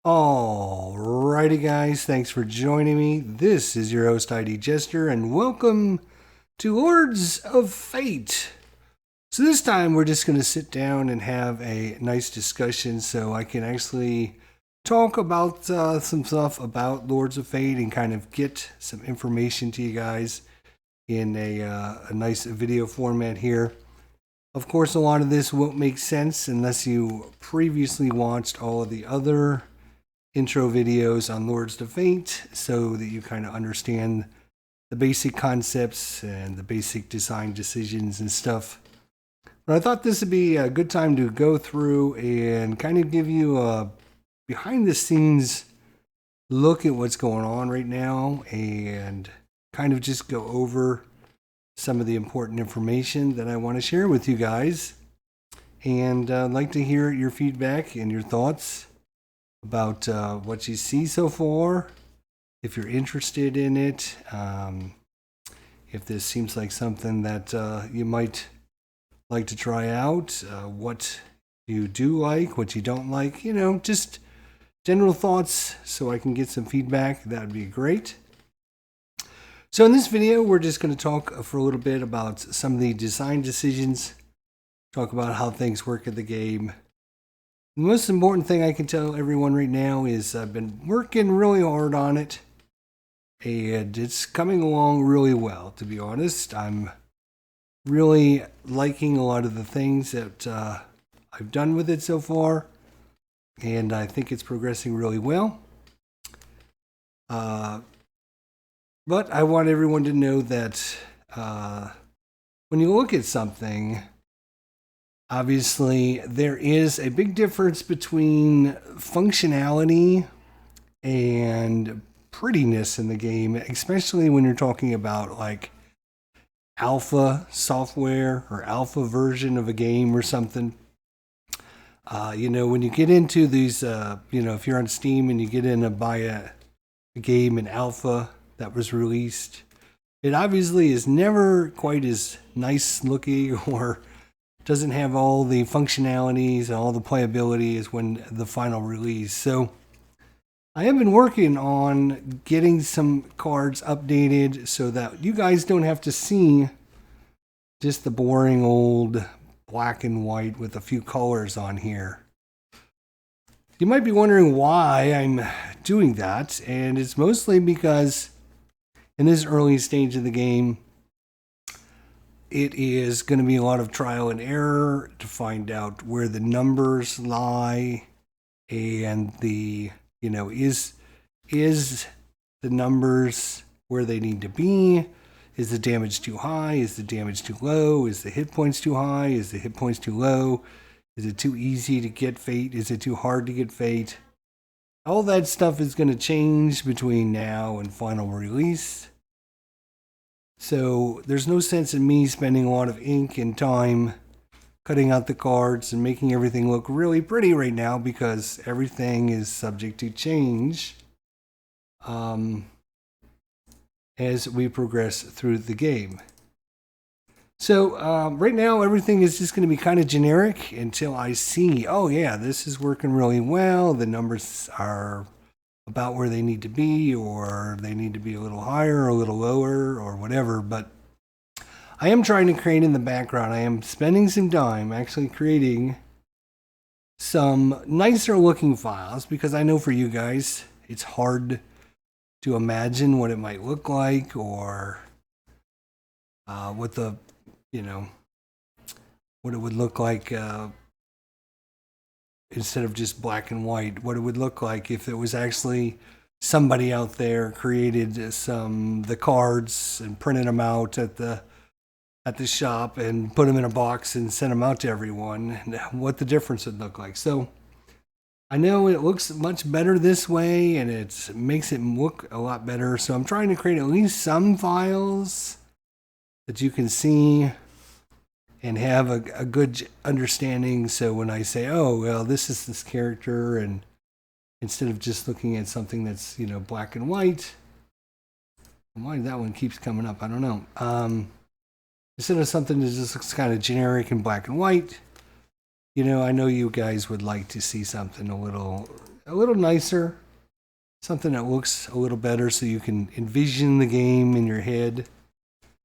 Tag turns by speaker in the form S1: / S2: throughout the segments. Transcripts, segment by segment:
S1: Alrighty, guys, thanks for joining me. This is your host, ID Jester, and welcome to Lords of Fate. So, this time we're just going to sit down and have a nice discussion so I can actually talk about some stuff about Lords of Fate and kind of get some information to you guys in a nice video format here. Of course, a lot of this won't make sense unless you previously watched all of the other intro videos on Lords of Fate so that you kind of understand the basic concepts and the basic design decisions and stuff. But I thought this would be a good time to go through and kind of give you a behind the scenes look at what's going on right now and kind of just go over some of the important information that I want to share with you guys. And I'd like to hear your feedback and your thoughts about what you see so far, if you're interested in it, if this seems like something that you might like to try out, what you do like, what you don't like, just general thoughts so I can get some feedback. That would be great. So in this video, we're just going to talk for a little bit about some of the design decisions, talk about how things work in the game. The most important thing I can tell everyone right now is I've been working really hard on it, and it's coming along really well, to be honest. I'm really liking a lot of the things that I've done with it so far, and I think it's progressing really well. But I want everyone to know that when you look at something, obviously, there is a big difference between functionality and prettiness in the game, especially when you're talking about like alpha software or alpha version of a game or something. When you get into these, if you're on Steam and you get in to buy a game in alpha that was released, it obviously is never quite as nice looking or doesn't have all the functionalities and all the playability as when the final release. So I have been working on getting some cards updated so that you guys don't have to see just the boring old black and white with a few colors on here. You might be wondering why I'm doing that, and it's mostly because in this early stage of the game, it is going to be a lot of trial and error to find out where the numbers lie and is the numbers where they need to be? Is the damage too high? Is the damage too low? Is the hit points too high? Is the hit points too low? Is it too easy to get fate? Is it too hard to get fate? All that stuff is going to change between now and final release. So there's no sense in me spending a lot of ink and time cutting out the cards and making everything look really pretty right now because everything is subject to change as we progress through the game. So right now everything is just going to be kind of generic until I see, oh yeah, this is working really well. The numbers are about where they need to be, or they need to be a little higher or a little lower or whatever. But I am trying to create in the background. I am spending some time actually creating some nicer looking files because I know for you guys it's hard to imagine what it might look like or what it would look like instead of just black and white, what it would look like if it was actually somebody out there created the cards and printed them out at the shop and put them in a box and sent them out to everyone, and what the difference would look like. So I know it looks much better this way and it makes it look a lot better. So I'm trying to create at least some files that you can see and have a good understanding. So when I say, oh, well, this is this character, and instead of just looking at something that's, black and white, why that one keeps coming up, I don't know. Instead of something that just looks kind of generic and black and white, I know you guys would like to see something a little a little nicer, something that looks a little better so you can envision the game in your head.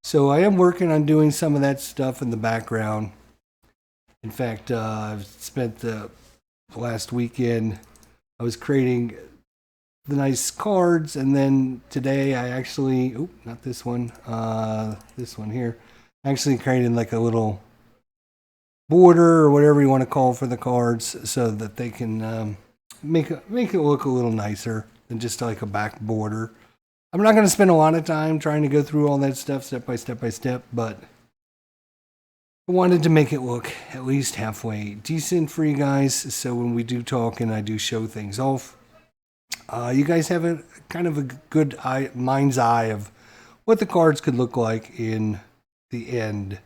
S1: So I am working on doing some of that stuff in the background. In fact, I've spent the last weekend, I was creating the nice cards, and then today I actually, not this one, this one here, actually created like a little border or whatever you want to call for the cards so that they can make it look a little nicer than just like a back border. I'm not going to spend a lot of time trying to go through all that stuff step by step, but I wanted to make it look at least halfway decent for you guys, so when we do talk and I do show things off, you guys have a kind of a good mind's eye of what the cards could look like in the end.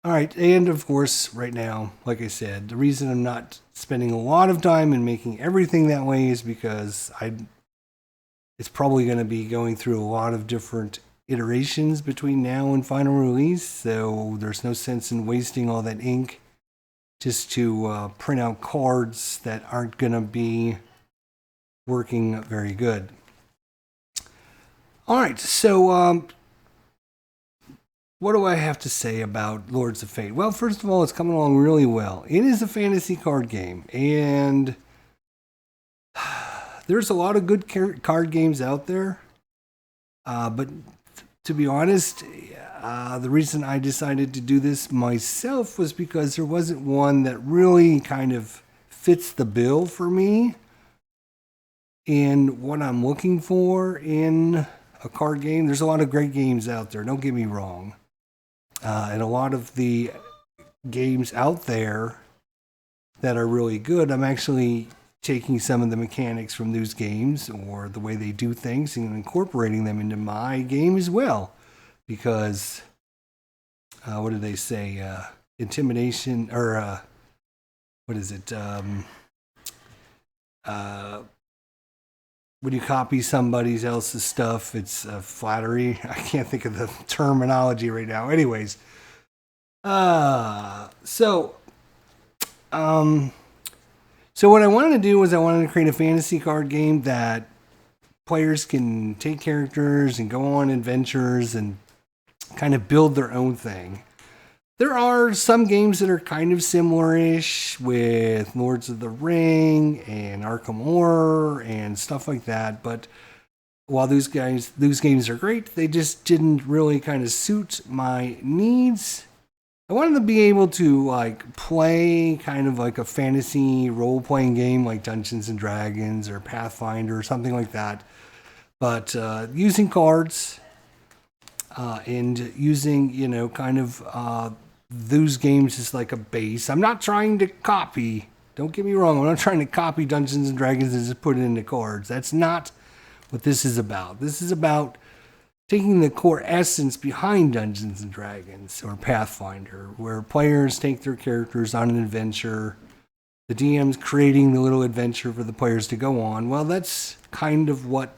S1: All right, and of course, right now, like I said, the reason I'm not spending a lot of time in making everything that way is because it's probably going to be going through a lot of different iterations between now and final release, so there's no sense in wasting all that ink just to print out cards that aren't going to be working very good. All right, so what do I have to say about Lords of Fate? Well, first of all, it's coming along really well. It is a fantasy card game, and there's a lot of good card games out there. But to be honest, the reason I decided to do this myself was because there wasn't one that really kind of fits the bill for me in what I'm looking for in a card game. There's a lot of great games out there, don't get me wrong. And a lot of the games out there that are really good, I'm actually taking some of the mechanics from those games or the way they do things and incorporating them into my game as well. Because, what do they say? Intimidation, or what is it? When you copy somebody else's stuff, it's flattery. I can't think of the terminology right now. Anyways, so what I wanted to do was I wanted to create a fantasy card game that players can take characters and go on adventures and kind of build their own thing. There are some games that are kind of similar-ish with Lords of the Ring and Arkham Horror and stuff like that, but while those games are great, they just didn't really kind of suit my needs. I wanted to be able to like play kind of like a fantasy role-playing game like Dungeons and Dragons or Pathfinder or something like that, but using cards and using, kind of those games as like a base. I'm not trying to copy, don't get me wrong, I'm not trying to copy Dungeons and Dragons and just put it into cards. That's not what this is about. This is about taking the core essence behind Dungeons and Dragons or Pathfinder, where players take their characters on an adventure, the DM's creating the little adventure for the players to go on. Well, that's kind of what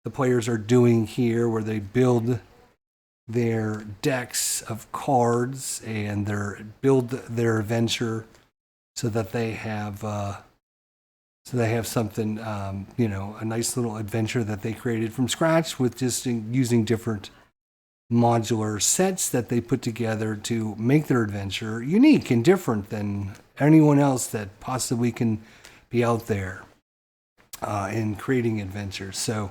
S1: the players are doing here, where they build their decks of cards and build their adventure so that they have something, a nice little adventure that they created from scratch with just using different modular sets that they put together to make their adventure unique and different than anyone else that possibly can be out there in creating adventures. So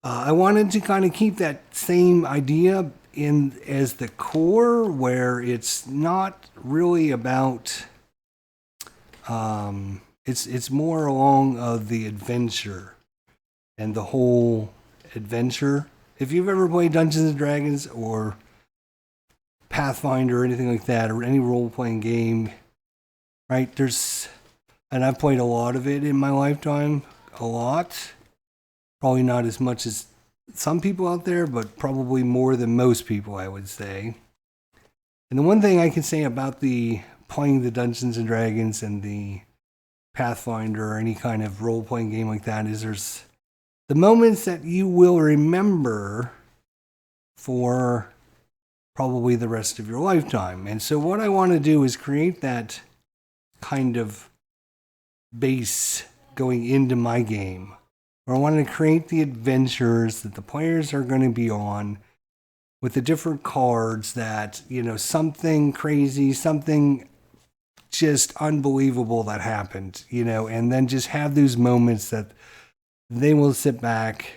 S1: I wanted to kind of keep that same idea in as the core, where it's not really about it's more along of the adventure and the whole adventure. If you've ever played Dungeons and Dragons or Pathfinder or anything like that, or any role-playing game, right? And I've played a lot of it in my lifetime, a lot. Probably not as much as some people out there, but probably more than most people, I would say. And the one thing I can say about playing the Dungeons and Dragons and the Pathfinder or any kind of role-playing game like that is there's the moments that you will remember for probably the rest of your lifetime. And so what I want to do is create that kind of base going into my game. Or I want to create the adventures that the players are going to be on with the different cards that, something crazy, something just unbelievable that happened, and then just have those moments that they will sit back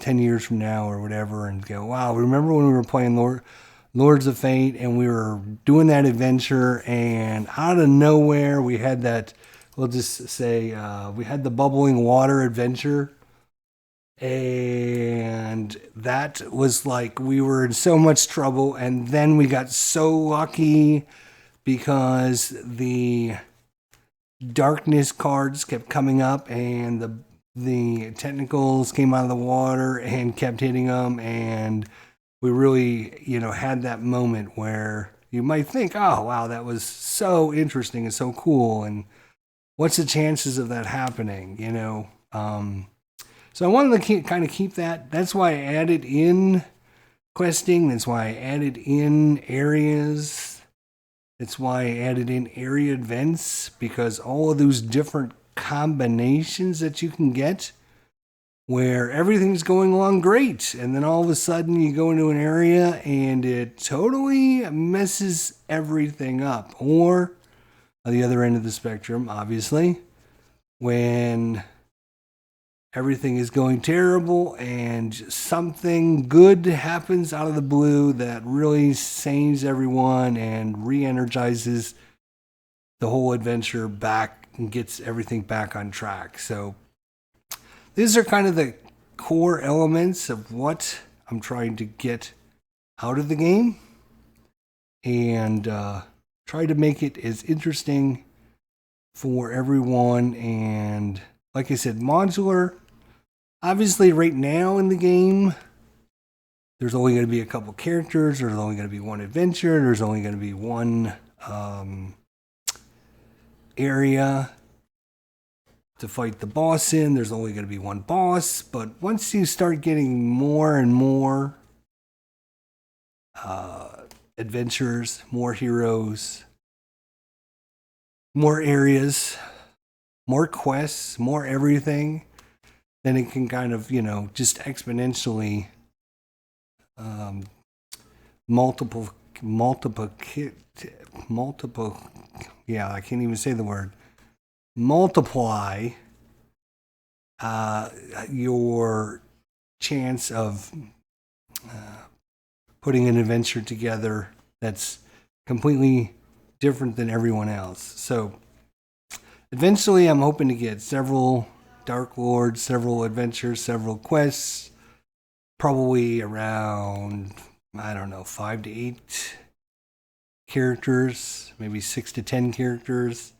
S1: 10 years from now or whatever and go, wow, remember when we were playing Lords of Fate and we were doing that adventure and out of nowhere we had that, we'll just say we had the bubbling water adventure, and that was like we were in so much trouble, and then we got so lucky because the darkness cards kept coming up and the technicals came out of the water and kept hitting them, and we really, had that moment where you might think, oh, wow, that was so interesting and so cool, and what's the chances of that happening, So I wanted to keep that. That's why I added in questing. That's why I added in areas. That's why I added in area events, because all of those different combinations that you can get where everything's going along great, and then all of a sudden you go into an area and it totally messes everything up. Or on the other end of the spectrum, obviously, when everything is going terrible and something good happens out of the blue that really saves everyone and re-energizes the whole adventure back and gets everything back on track. So these are kind of the core elements of what I'm trying to get out of the game, and try to make it as interesting for everyone. And like I said, modular. Obviously, right now in the game, there's only going to be a couple characters. There's only going to be one adventure. There's only going to be one area to fight the boss in. There's only going to be one boss. But once you start getting more and more adventures, more heroes, more areas, more quests, more everything, then it can kind of, just exponentially multiple, I can't even say the word, multiply your chance of putting an adventure together that's completely different than everyone else. So eventually I'm hoping to get several Dark Lords, several adventures, several quests, probably around, 5 to 8 characters, maybe 6 to 10 characters,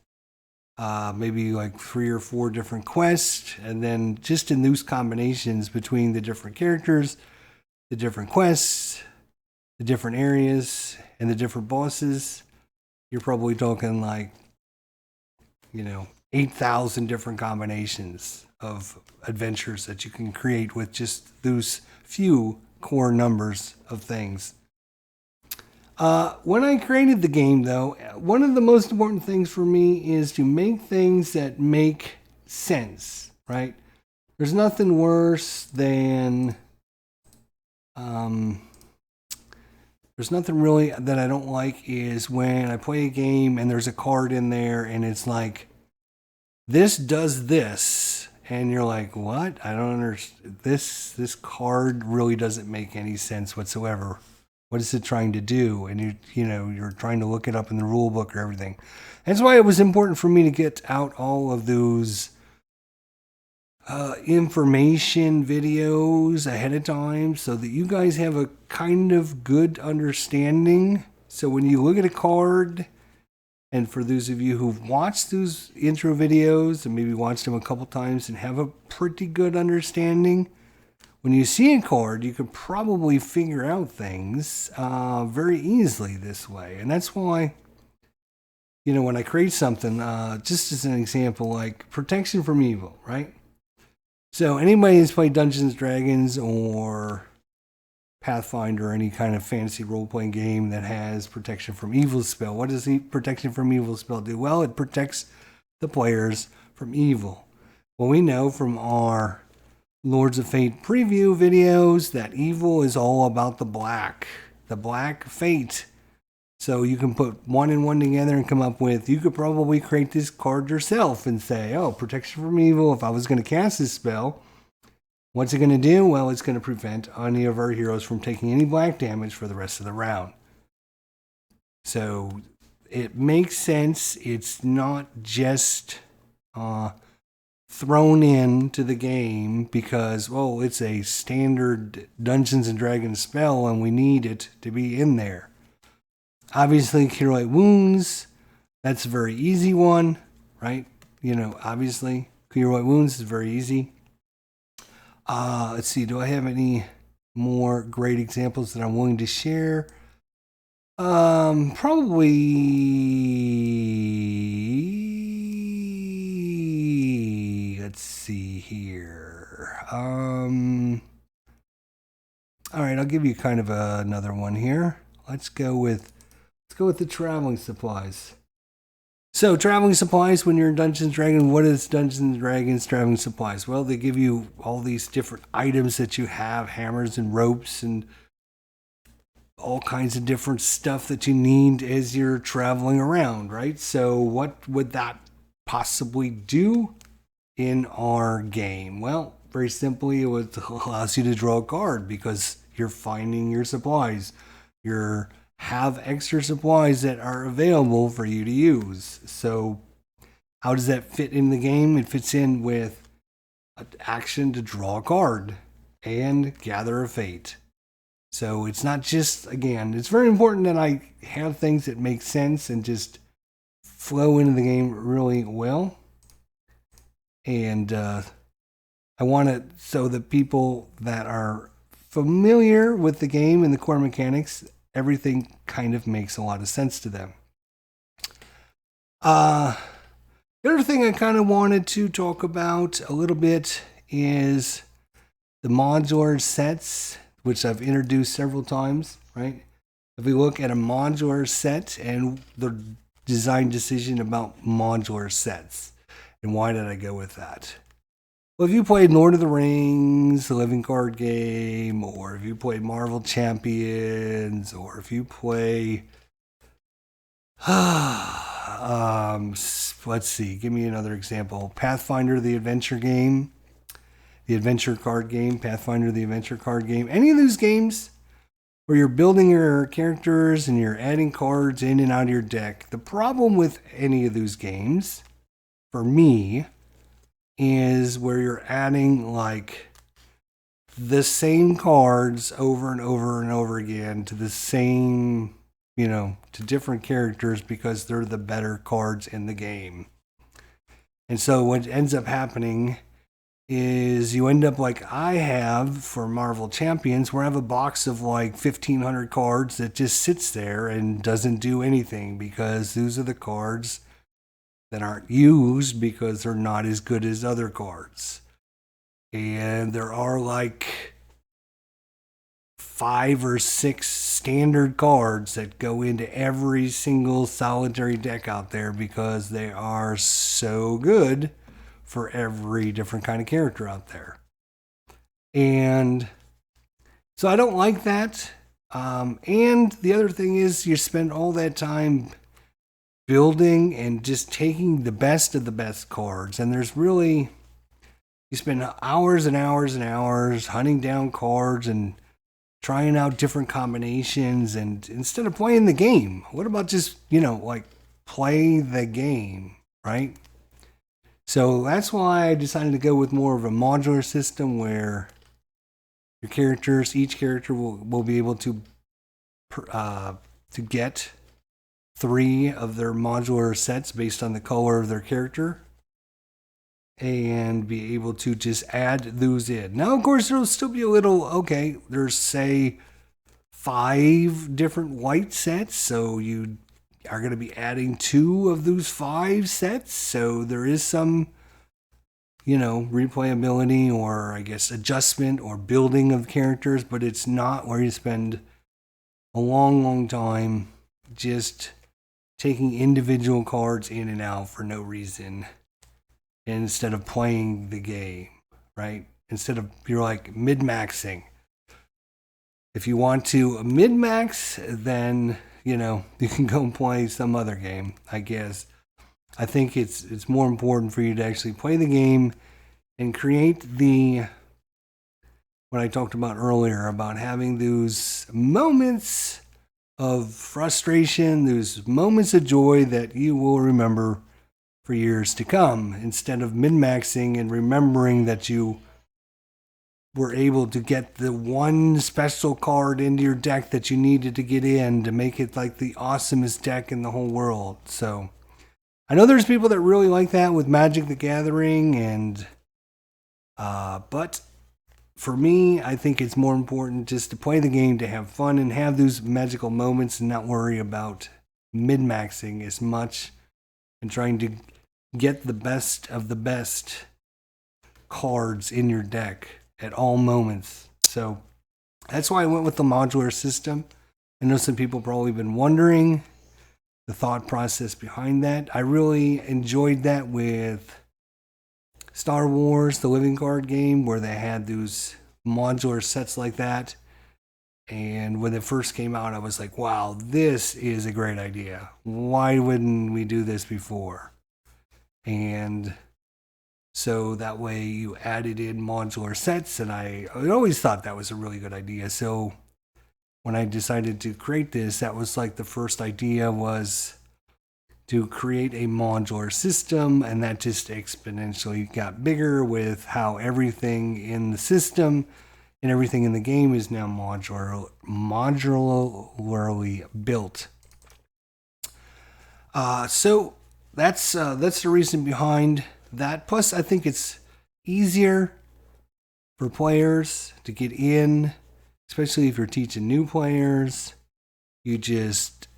S1: maybe like 3 or 4 different quests, and then just in those combinations between the different characters, the different quests, the different areas, and the different bosses, you're probably talking like, 8,000 different combinations of adventures that you can create with just those few core numbers of things. When I created the game, though, one of the most important things for me is to make things that make sense, right? There's nothing worse than... there's nothing really that I don't like is when I play a game and there's a card in there and it's like, this does this, and you're like, what? I don't understand. This card really doesn't make any sense whatsoever. What is it trying to do? And you're trying to look it up in the rule book or everything. That's why it was important for me to get out all of those information videos ahead of time so that you guys have a kind of good understanding. So when you look at a card, and for those of you who've watched those intro videos and maybe watched them a couple times and have a pretty good understanding, when you see a card, you can probably figure out things very easily this way. And that's why, when I create something, just as an example, like protection from evil, right? So anybody who's played Dungeons & Dragons or Pathfinder or any kind of fantasy role-playing game that has protection from evil spell, what does the protection from evil spell do? Well, it protects the players from evil? Well, we know from our Lords of Fate preview videos that evil is all about the black fate. So you can put one and one together and come up with, you could probably create this card yourself and say, oh, protection from evil. If I was going to cast this spell, what's it going to do? Well, it's going to prevent any of our heroes from taking any black damage for the rest of the round. So it makes sense. It's not just thrown into the game because, well, it's a standard Dungeons and Dragons spell and we need it to be in there. Obviously, Cure Light Wounds, that's a very easy one, right? You know, obviously, Cure Light Wounds is very easy. Let's see, do I have any more great examples that I'm willing to share? Probably, let's see here. All right, I'll give you kind of another one here. Let's go with the traveling supplies. So traveling supplies, when you're in Dungeons & Dragons, what is Dungeons & Dragons traveling supplies? Well, they give you all these different items that you have, hammers and ropes and all kinds of different stuff that you need as you're traveling around, right? So what would that possibly do in our game? Well, very simply, it allows you to draw a card because you're finding your supplies. You're have extra supplies that are available for you to use. So how does that fit in the game? It fits in with an action to draw a card and gather a fate. So it's not just, again, it's very important that I have things that make sense and just flow into the game really well. And I want it so that people that are familiar with the game and the core mechanics, everything kind of makes a lot of sense to them. The other thing I kind of wanted to talk about a little bit is the modular sets, which I've introduced several times, right? If we look at a modular set and the design decision about modular sets, and why did I go with that? Well, if you played Lord of the Rings, the living card game, or if you played Marvel Champions, or if you play, let's see, give me another example. Pathfinder, the adventure game, the adventure card game, Pathfinder, the adventure card game. Any of those games where you're building your characters and you're adding cards in and out of your deck. The problem with any of those games, for me, is where you're adding like the same cards over and over and over again to the same, to different characters because they're the better cards in the game. And so what ends up happening is you end up like I have for Marvel Champions, where I have a box of like 1,500 cards that just sits there and doesn't do anything because those are the cards that aren't used because they're not as good as other cards. And there are like 5 or 6 standard cards that go into every single solitary deck out there because they are so good for every different kind of character out there. And so I don't like that. And the other thing is you spend all that time building and just taking the best of the best cards. And there's really, you spend hours and hours and hours hunting down cards and trying out different combinations. And instead of playing the game, what about just, like play the game, right? So that's why I decided to go with more of a modular system where your characters, each character will be able to get 3 of their modular sets based on the color of their character and be able to just add those in. Now, of course, there'll still be a little, okay, there's say 5 different white sets, so you are going to be adding 2 of those 5 sets. So there is some, replayability or I guess adjustment or building of characters, but it's not where you spend a long, long time just taking individual cards in and out for no reason. instead of playing the game, right? Instead of, you're like mid-maxing. If you want to mid-max, then, you can go and play some other game, I guess. I think it's more important for you to actually play the game and create what I talked about earlier, about having those moments of frustration, those moments of joy that you will remember for years to come, instead of min-maxing and remembering that you were able to get the one special card into your deck that you needed to get in to make it like the awesomest deck in the whole world. So I know there's people that really like that with Magic the Gathering, and but for me, I think it's more important just to play the game, to have fun and have those magical moments and not worry about min-maxing as much and trying to get the best of the best cards in your deck at all moments. So that's why I went with the modular system. I know some people probably been wondering the thought process behind that. I really enjoyed that with Star Wars, the living card game, where they had those modular sets like that. And when it first came out, I was like, wow, this is a great idea. Why wouldn't we do this before? And so that way you added in modular sets, and I always thought that was a really good idea. So when I decided to create this, that was like the first idea, was to create a modular system, and that just exponentially got bigger with how everything in the system and everything in the game is now modularly built. So that's the reason behind that. Plus, I think it's easier for players to get in, especially if you're teaching new players. You just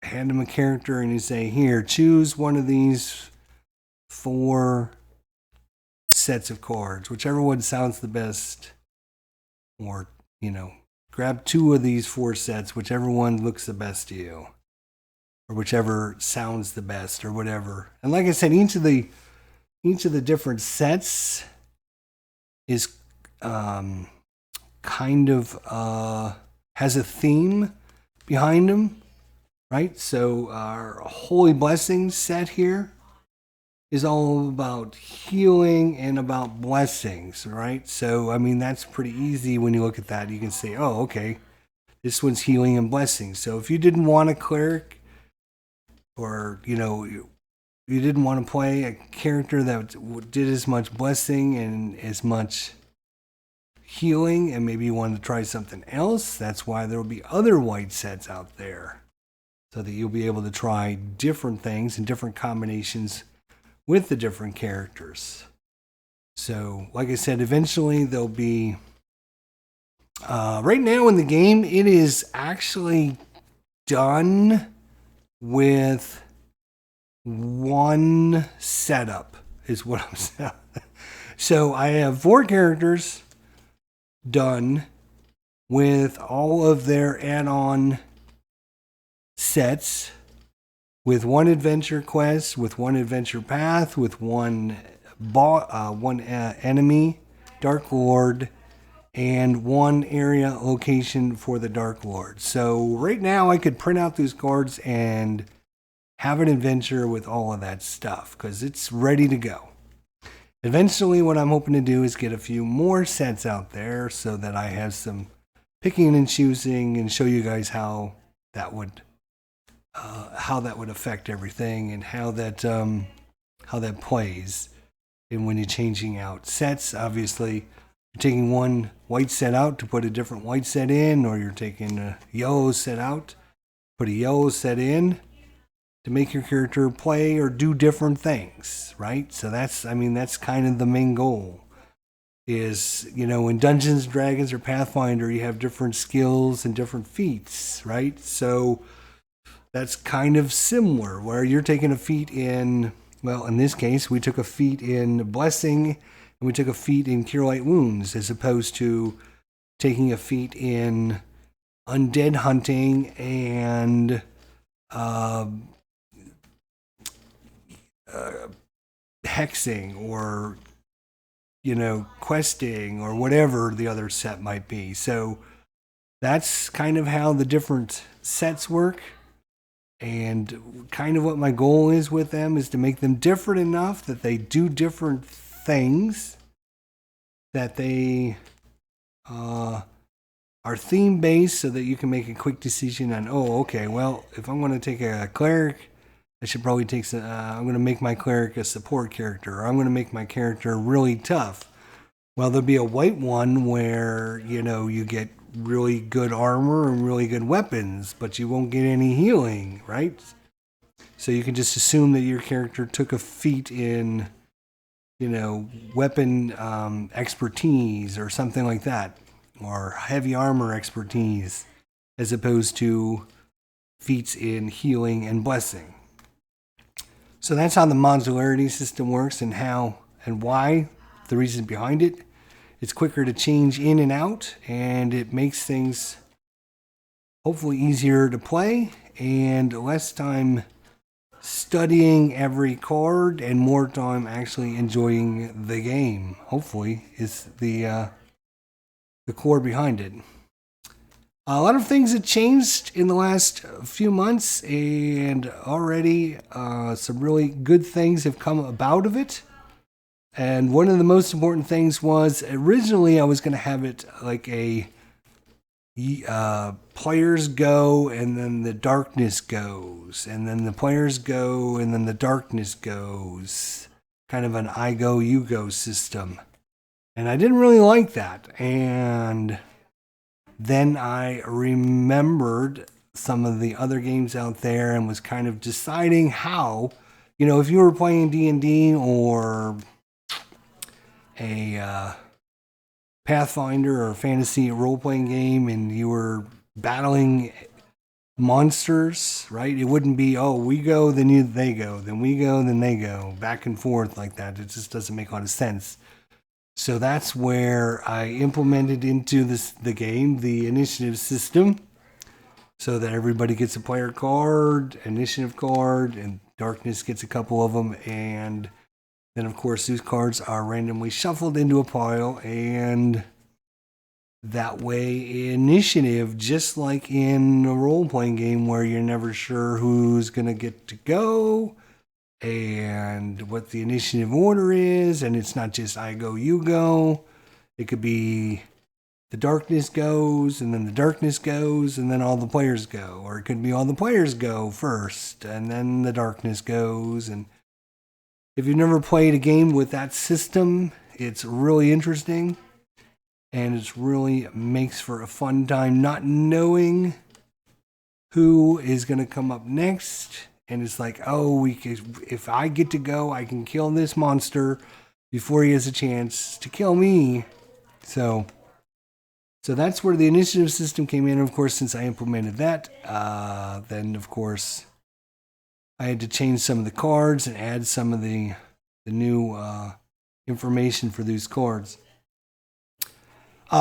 S1: hand them a character and you say, here, choose one of these 4 sets of cards, whichever one sounds the best, or, grab 2 of these 4 sets, whichever one looks the best to you, or whichever sounds the best, or whatever. And like I said, each of the different sets is kind of has a theme behind them. Right, so our Holy Blessings set here is all about healing and about blessings, right? So, I mean, that's pretty easy when you look at that. You can say, oh, okay, this one's healing and blessings. So if you didn't want a cleric, or, you didn't want to play a character that did as much blessing and as much healing, and maybe you wanted to try something else, that's why there will be other white sets out there, so that you'll be able to try different things and different combinations with the different characters. So, like I said, eventually there'll be... right now in the game, it is actually done with one setup, is what I'm saying. So, I have 4 characters done with all of their add-on sets, with 1 adventure quest, with 1 adventure path, with one enemy, Dark Lord, and 1 area location for the Dark Lord. So right now I could print out those cards and have an adventure with all of that stuff, because it's ready to go. Eventually what I'm hoping to do is get a few more sets out there, so that I have some picking and choosing, and show you guys how that would affect everything, and how that plays. And when you're changing out sets, obviously you're taking one white set out to put a different white set in, or you're taking a yellow set out, put a yellow set in to make your character play or do different things, right? So that's kind of the main goal. Is, in Dungeons & Dragons or Pathfinder, you have different skills and different feats, right? So that's kind of similar, where you're taking a feat in, well, in this case, we took a feat in Blessing, and we took a feat in Cure Light Wounds, as opposed to taking a feat in Undead Hunting and hexing or, questing or whatever the other set might be. So that's kind of how the different sets work. And kind of what my goal is with them is to make them different enough that they do different things, that they are theme based so that you can make a quick decision on, okay, well, if I'm going to take a cleric, I should probably take I'm going to make my cleric a support character, or I'm going to make my character really tough. Well, there'll be a white one where, you get really good armor and really good weapons, but you won't get any healing, right? So you can just assume that your character took a feat in, weapon expertise or something like that, or heavy armor expertise, as opposed to feats in healing and blessing. So that's how the modularity system works, and how and why, the reason behind it. It's quicker to change in and out, and it makes things hopefully easier to play and less time studying every card and more time actually enjoying the game, hopefully, is the core behind it. A lot of things have changed in the last few months, and already some really good things have come about of it. And one of the most important things was, originally I was going to have it like a players go and then the darkness goes, and then the players go and then the darkness goes. Kind of an I go, you go system. And I didn't really like that. And then I remembered some of the other games out there and was kind of deciding how, if you were playing D&D or a Pathfinder or fantasy role-playing game and you were battling monsters, right? It wouldn't be, we go, then they go, then we go, then they go, back and forth like that. It just doesn't make a lot of sense. So that's where I implemented into the game the initiative system, so that everybody gets a player card, initiative card, and darkness gets a couple of them, and then, of course, these cards are randomly shuffled into a pile, and that way, initiative, just like in a role-playing game where you're never sure who's going to get to go and what the initiative order is, and it's not just I go, you go. It could be the darkness goes, and then the darkness goes, and then all the players go. Or it could be all the players go first, and then the darkness goes, and if you've never played a game with that system, it's really interesting, and it really makes for a fun time not knowing who is going to come up next. And it's like, if I get to go, I can kill this monster before he has a chance to kill me. So that's where the initiative system came in. Of course, since I implemented that, then of course I had to change some of the cards and add some of the new information for these cards.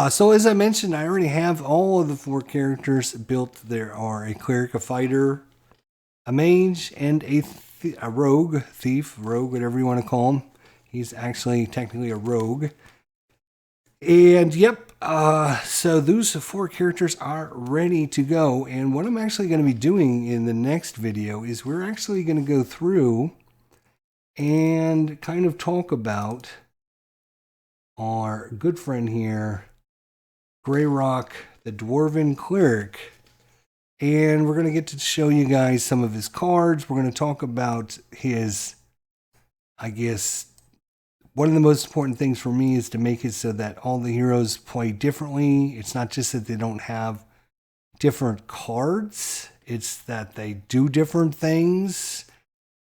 S1: So as I mentioned, I already have all of the 4 characters built. There are a cleric, a fighter, a mage, and a rogue, thief, rogue, whatever you want to call him. He's actually technically a rogue. And so those 4 characters are ready to go. And what I'm actually going to be doing in the next video is we're actually going to go through and kind of talk about our good friend here, Greyrock, the Dwarven Cleric. And we're going to get to show you guys some of his cards. We're going to talk about his, one of the most important things for me is to make it so that all the heroes play differently. It's not just that they don't have different cards. It's that they do different things,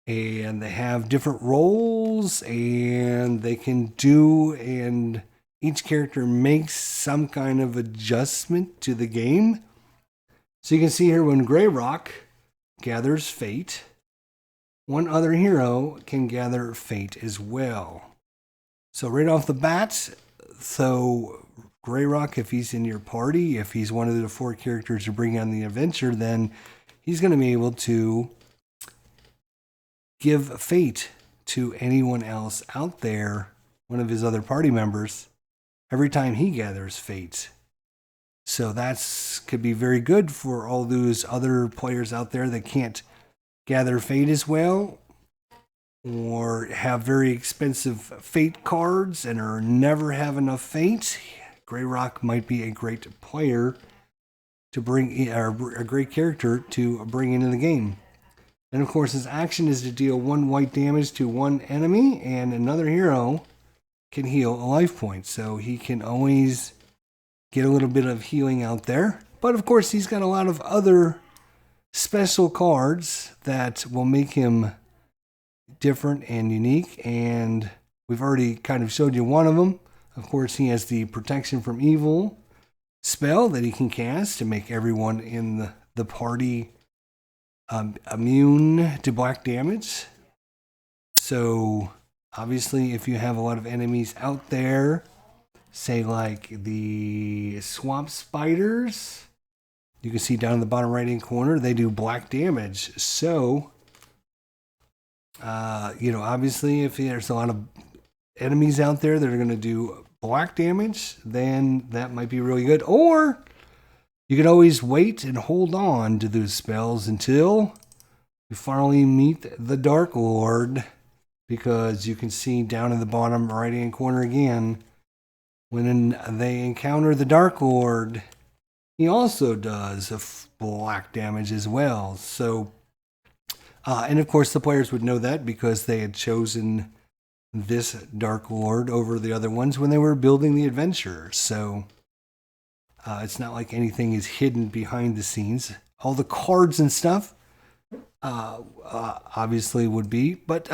S1: and they have different roles, and they can do, and each character makes some kind of adjustment to the game. So you can see here when Greyrock gathers fate, one other hero can gather fate as well. So right off the bat, so Greyrock, if he's in your party, if he's one of the 4 characters you bring on the adventure, then he's going to be able to give fate to anyone else out there, one of his other party members, every time he gathers fate. So that's could be very good for all those other players out there that can't gather fate as well, or have very expensive fate cards and are never have enough fate. Greyrock might be a great player to bring in, or a great character to bring into the game. And of course, his action is to deal 1 white damage to one enemy, and another hero can heal a life point. So he can always get a little bit of healing out there. But of course, he's got a lot of other special cards that will make him different and unique. And we've already kind of showed you one of them. Of course, he has the protection from evil spell that he can cast to make everyone in the party immune to black damage. So obviously, if you have a lot of enemies out there, say like the swamp spiders, you can see down in the bottom right hand corner, they do black damage. So obviously, if there's a lot of enemies out there that are going to do black damage, then that might be really good. Or you could always wait and hold on to those spells until you finally meet the Dark Lord, because you can see down in the bottom right hand corner again, when they encounter the Dark Lord, he also does black damage as well. So, and of course the players would know that because they had chosen this Dark Lord over the other ones when they were building the adventure. So it's not like anything is hidden behind the scenes. All the cards and stuff obviously would be. But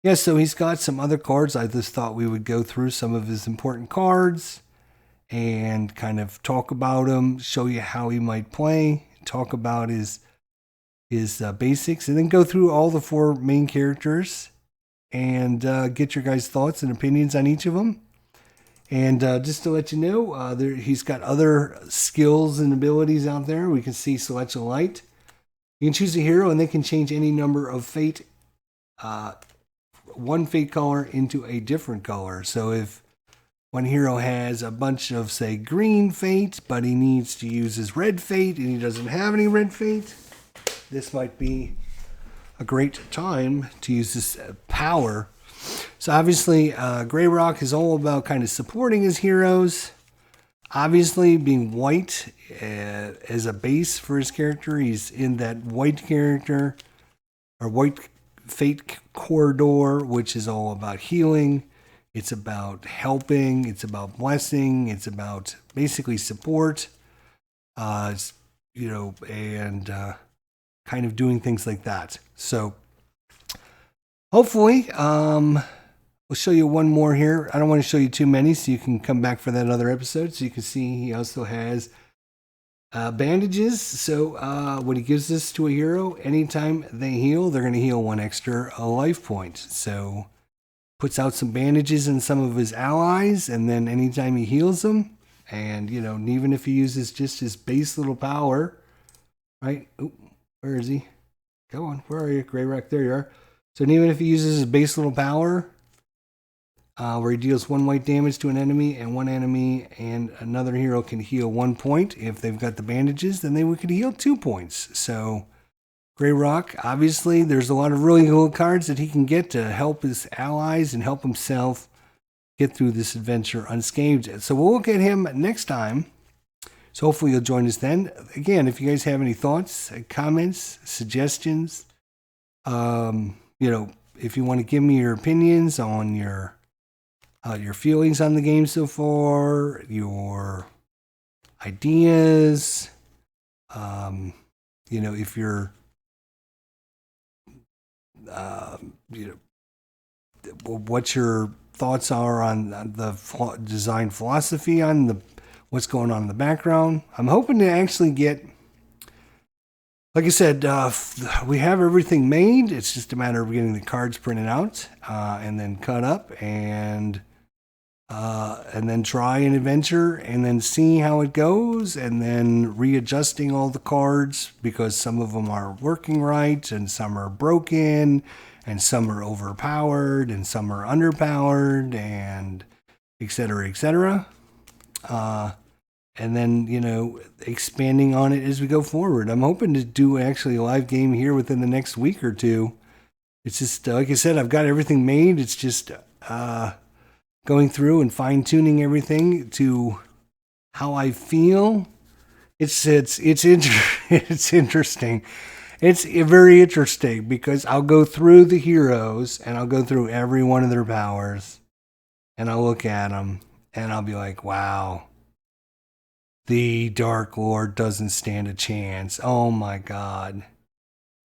S1: yeah, so he's got some other cards. I just thought we would go through some of his important cards and kind of talk about him, show you how he might play, talk about his basics, and then go through all the 4 main characters and get your guys' thoughts and opinions on each of them. And just to let you know, he's got other skills and abilities out there. We can see Celestial Light. You can choose a hero, and they can change any number of fate, one fate color into a different color. So if one hero has a bunch of, say, green fate, but he needs to use his red fate, and he doesn't have any red fate, this might be a great time to use this power. So obviously, Greyrock is all about kind of supporting his heroes. Obviously, being white as a base for his character, he's in that white character, or white fate corridor, which is all about healing. It's about helping. It's about blessing. It's about basically support. And kind of doing things like that. So hopefully, we'll show you one more here. I don't want to show you too many, so you can come back for that other episode. So you can see he also has bandages. So when he gives this to a hero, anytime they heal, they're going to heal 1 extra life point. So puts out some bandages in some of his allies, and then anytime he heals them, and even if he uses just his base little power, right? Oop, where is he? Go on, where are you, Greyrock? There you are. So even if he uses his base little power, where he deals 1 white damage to an enemy, and one enemy and another hero can heal 1 point. If they've got the bandages, then they could heal 2 points. So Greyrock, obviously, there's a lot of really cool cards that he can get to help his allies and help himself get through this adventure unscathed. So we'll look at him next time. So hopefully you'll join us then. Again, if you guys have any thoughts, comments, suggestions, if you want to give me your opinions on your feelings on the game so far, your ideas, if you're, what your thoughts are on the design philosophy, on what's going on in the background. I'm hoping to actually get, like I said, we have everything made. It's just a matter of getting the cards printed out and then cut up and then try an adventure and then see how it goes, and then readjusting all the cards because some of them are working right and some are broken and some are overpowered, and some are underpowered, and etc., etc. And then, expanding on it as we go forward. I'm hoping to do actually a live game here within the next week or two. It's just, like I said, I've got everything made. It's just going through and fine-tuning everything to how I feel. It's interesting. It's very interesting because I'll go through the heroes and I'll go through every one of their powers and I'll look at them and I'll be like, wow, the Dark Lord doesn't stand a chance. Oh my God.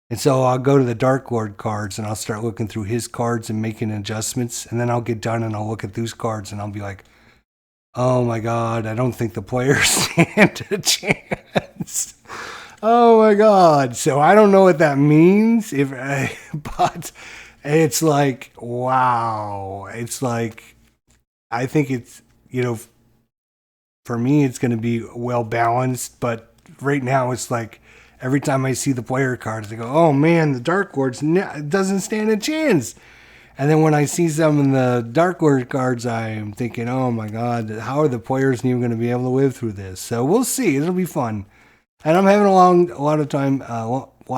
S1: And so I'll go to the Dark Lord cards and I'll start looking through his cards and making adjustments. And then I'll get done and I'll look at those cards and I'll be like, oh my God, I don't think the players stand a chance. Oh my God. So I don't know what that means, but it's like, wow. It's like, I think it's, for me, it's going to be well balanced. But right now, it's like, every time I see the player cards, I go, oh man, the Dark Lord doesn't stand a chance. And then when I see some of the Dark Lord cards, I'm thinking, oh my God, how are the players even going to be able to live through this? So we'll see. It'll be fun. And I'm having a lot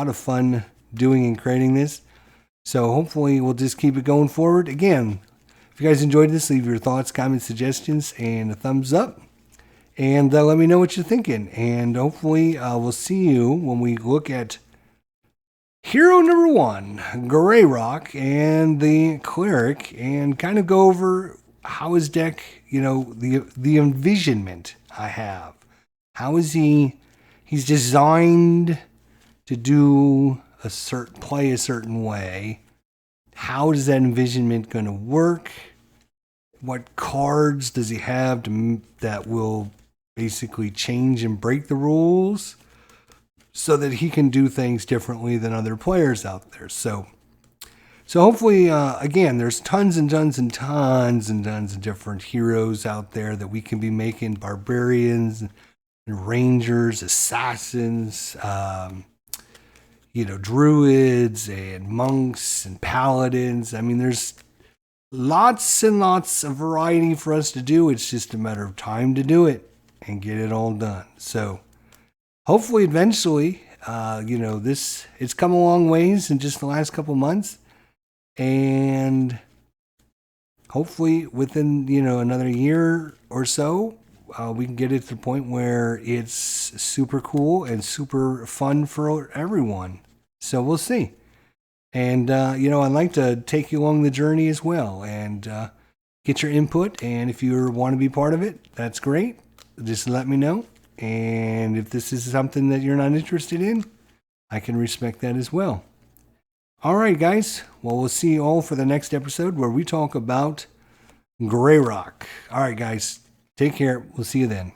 S1: of fun doing and creating this. So hopefully we'll just keep it going forward. Again, if you guys enjoyed this, leave your thoughts, comments, suggestions, and a thumbs up. And let me know what you're thinking. And hopefully we'll see you when we look at hero number 1, Greyrock, and the Cleric, and kind of go over how his deck, the envisionment I have. How is he's designed to play a certain way. How is that envisionment going to work? What cards does he have that will basically change and break the rules so that he can do things differently than other players out there? So hopefully, again, there's tons and tons and tons and tons of different heroes out there that we can be making. Barbarians and rangers, assassins, druids and monks and paladins. I mean, there's lots and lots of variety for us to do. It's just a matter of time to do it and get it all done. So hopefully eventually, it's come a long ways in just the last couple months. And hopefully within, another year or so, we can get it to the point where it's super cool and super fun for everyone. So we'll see. And, I'd like to take you along the journey as well and get your input. And if you want to be part of it, that's great. Just let me know. And if this is something that you're not interested in, I can respect that as well. All right, guys. Well, we'll see you all for the next episode where we talk about Greyrock. All right, guys. Take care. We'll see you then.